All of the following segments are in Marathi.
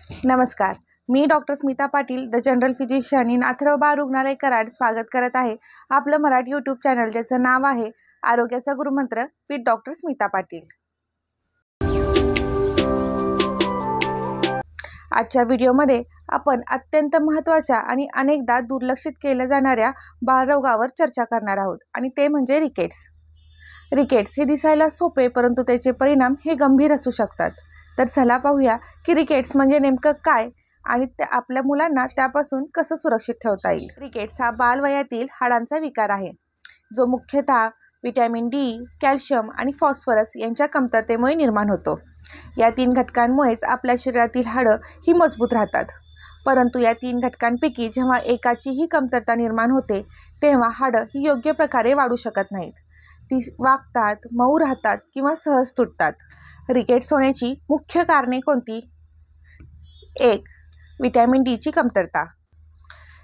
नमस्कार. मी doctor Smita Patil, the general physician in Atharva Bal Rugnalaya Karad स्वागत करत आहे आपलं मराठी यूट्यूब चॅनल, ज्याचं नाव आहे आरोग्याचा गुरुमंत्र विथ डॉक्टर स्मिता पाटील. आजच्या व्हिडिओमध्ये आपण अत्यंत महत्त्वाच्या आणि अनेकदा दुर्लक्षित केल्या जाणाऱ्या बालरोगावर चर्चा करणार आहोत, आणि ते म्हणजे रिकेट्स. रिकेट्स हे दिसायला सोपे, परंतु त्याचे परिणाम हे गंभीर असू शकतात. तर चला पाहूया की रिकेट्स म्हणजे नेमकं काय आणि आपल्या मुलांना त्यापासून कसं सुरक्षित ठेवता येईल. रिकेट्स हा बालवयातील हाडांचा विकार आहे, जो मुख्यतः व्हिटॅमिन डी, कॅल्शियम आणि फॉस्फरस यांच्या कमतरतेमुळे निर्माण होतो. या 3 घटकांमुळेच आपल्या शरीरातील हाडं ही मजबूत राहतात. परंतु या 3 घटकांपैकी जेव्हा एकाचीही कमतरता निर्माण होते, तेव्हा हाडं ही योग्य प्रकारे वाढू शकत नाहीत. ती वाकतात, मऊ राहतात किंवा सहज तुटतात. रिकेट्स होण्याची मुख्य कारणे कोणती? 1. व्हिटॅमिन डीची कमतरता.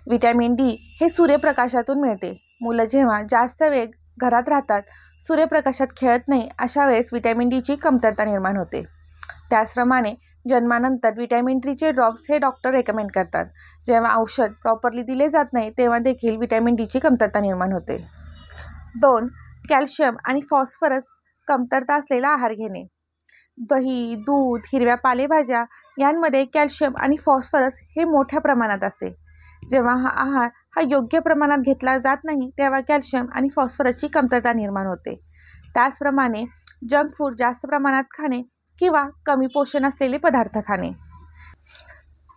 व्हिटॅमिन डी हे सूर्यप्रकाशातून मिळते. मुलं जेव्हा जास्त वेळ घरात राहतात, सूर्यप्रकाशात खेळत नाही, अशा वेळेस व्हिटॅमिन डीची कमतरता निर्माण होते. त्याचप्रमाणे जन्मानंतर व्हिटॅमिन डीचे ड्रॉप्स हे डॉक्टर रेकमेंड करतात. जेव्हा औषध प्रॉपरली दिले जात नाही, तेव्हा देखील व्हिटॅमिन डीची कमतरता निर्माण होते. 2. कॅल्शियम आणि फॉस्फरस कमतरता असलेला आहार घेणे. दही, दूध, हिरव्या पालेभाज्या यांमध्ये कॅल्शियम आणि फॉस्फरस हे मोठ्या प्रमाणात असते. जेव्हा हा आहार योग्य प्रमाणात घेतला जात नाही, तेव्हा कॅल्शियम आणि फॉस्फरसची कमतरता निर्माण होते. त्याचप्रमाणे जंक फूड जास्त प्रमाणात खाणे किंवा कमी पोषण असलेले पदार्थ खाणे.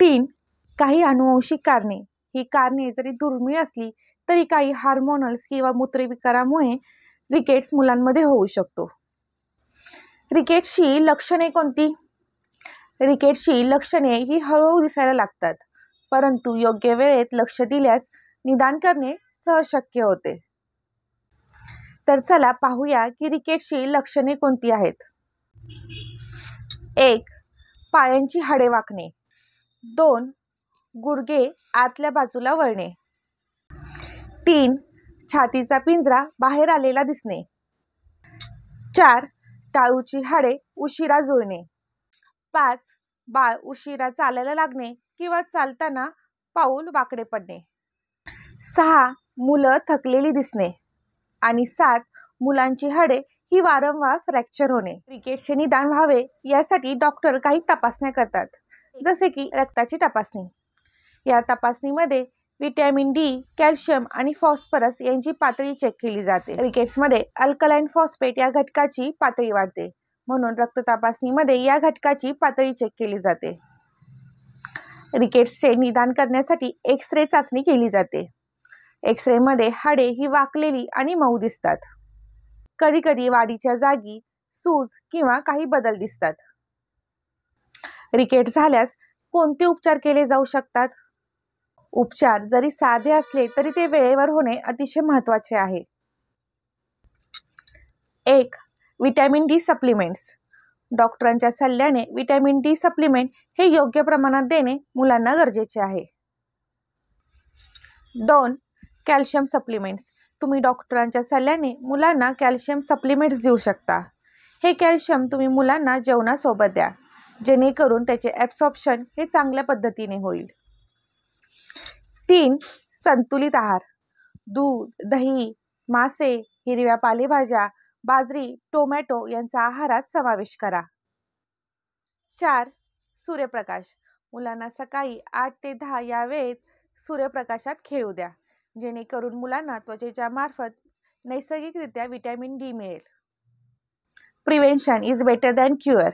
3. काही अनुवंशिक कारणे. ही कारणे जरी दुर्मिळ असली तरी काही हार्मोनल्स किंवा मूत्रविकारामुळे रिकेट्स मुलांमध्ये होऊ शकतो. रिकेट्सची लक्षणे कोणती? रिकेट्सची लक्षणे ही हळूहळू दिसायला लागतात, परंतु योग्य वेळेत लक्ष दिल्यास निदान करणे सहज शक्य होते. तर चला पाहूया की रिकेट्सची लक्षणे कोणती आहेत. 1. पायांची हाडे वाकणे. 2. गुडघे आतल्या बाजूला वळणे. 3. छातीचा पिंजरा बाहेर आलेला दिसणे. 4. टाळूची हाडे उशिरा जुळणे. 5. बाळ उशिरा चालायला लागणे किंवा चालताना पाऊल वाकडे पडणे. 6. मुलं थकलेली दिसणे. आणि 7. मुलांची हाडे ही वारंवार फ्रॅक्चर होणे. रिकेट्सचे निदान व्हावे यासाठी डॉक्टर काही तपासण्या करतात, जसे की रक्ताची तपासणी. या तपासणीमध्ये व्हिटॅमिन डी, कॅल्शियम आणि फॉस्फरस यांची पातळी चेक केली जाते. रिकेट्समध्ये अल्कलाइन फॉस्फेट या घटकाची पातळी वाढते, म्हणून रक्त तपासणीमध्ये या घटकाची पातळी चेक केली जाते. रिकेट्सचे निदान करण्यासाठी एक्स-रे चाचणी केली जाते. एक्स-रेमध्ये हाडे ही वाकलेली आणि मऊ दिसतात. कधीकधी वाढीच्या जागी सूज किंवा काही बदल दिसतात. रिकेट्स झाल्यास कोणते उपचार केले जाऊ शकतात? उपचार जरी साधे असले तरी ते वेळेवर होणे अतिशय महत्त्वाचे आहे. 1. Vitamin D supplements. डॉक्टरांच्या सल्ल्याने व्हिटॅमिन डी सप्लिमेंट हे योग्य प्रमाणात देणे मुलांना गरजेचे आहे. 2. Calcium supplements. तुम्ही डॉक्टरांच्या सल्ल्याने मुलांना कॅल्शियम सप्लिमेंट्स देऊ शकता. हे कॅल्शियम तुम्ही मुलांना जेवणासोबत द्या, जेणेकरून त्याचे ॲब्सॉर्प्शन हे चांगल्या पद्धतीने होईल. 3. संतुलित आहार. दूध, दही, मासे, हिरव्या पालेभाज्या, बाजरी, टोमॅटो यांचा आहारात समावेश करा. 4. सूर्यप्रकाश. मुलांना सकाळी 8 ते 10 या वेळेत सूर्यप्रकाशात खेळू द्या, जेणेकरून मुलांना त्वचेच्या मार्फत नैसर्गिकरित्या व्हिटॅमिन डी मिळेल. Prevention is better than cure.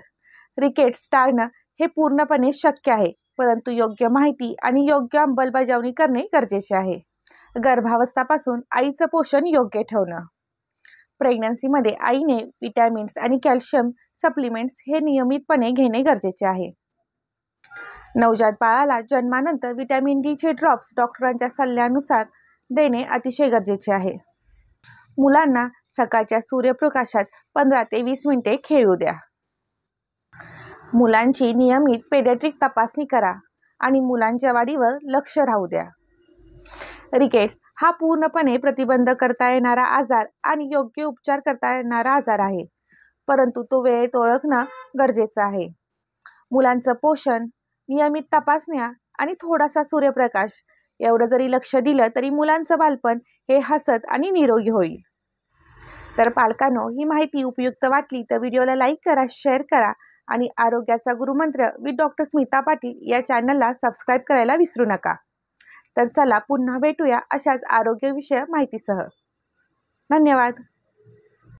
Rickets टाळणं हे पूर्णपणे शक्य आहे, परंतु योग्य माहिती आणि योग्य अंमलबजावणी करणे गरजेचे आहे. गर्भावस्थापासून आईचं पोषण योग्य ठेवणं. प्रेग्नन्सीमध्ये आईने विटॅमिन्स आणि कॅल्शियम सप्लिमेंट्स हे नियमितपणे घेणे गरजेचे आहे. नवजात बाळाला जन्मानंतर व्हिटॅमिन डीचे ड्रॉप्स डॉक्टरांच्या सल्ल्यानुसार देणे अतिशय गरजेचे आहे. मुलांना सकाळच्या सूर्यप्रकाशात 15 ते 20 मिनिटे खेळू द्या. मुलांची नियमित पेडियाट्रिक तपासणी करा आणि मुलांच्या वाढीवर लक्ष राहू द्या. रिकेट्स हा पूर्णपणे प्रतिबंध करता येणारा आजार आणि योग्य उपचार करता येणारा आजार आहे, परंतु तो वेळेत ओळखणं गरजेचं आहे. मुलांचं पोषण, नियमित तपासण्या आणि थोडासा सूर्यप्रकाश एवढं जरी लक्ष दिलं तरी मुलांचं बालपण हे हसत आणि निरोगी होईल. तर पालकांनो, ही माहिती उपयुक्त वाटली तर व्हिडिओला लाईक करा, शेअर करा आणि आरोग्याचा गुरुमंत्र विथ डॉक्टर स्मिता पाटील या चॅनलला सबस्क्राईब करायला विसरू नका. तर चला पुन्हा भेटूया अशाच आरोग्यविषयक माहितीसह. धन्यवाद.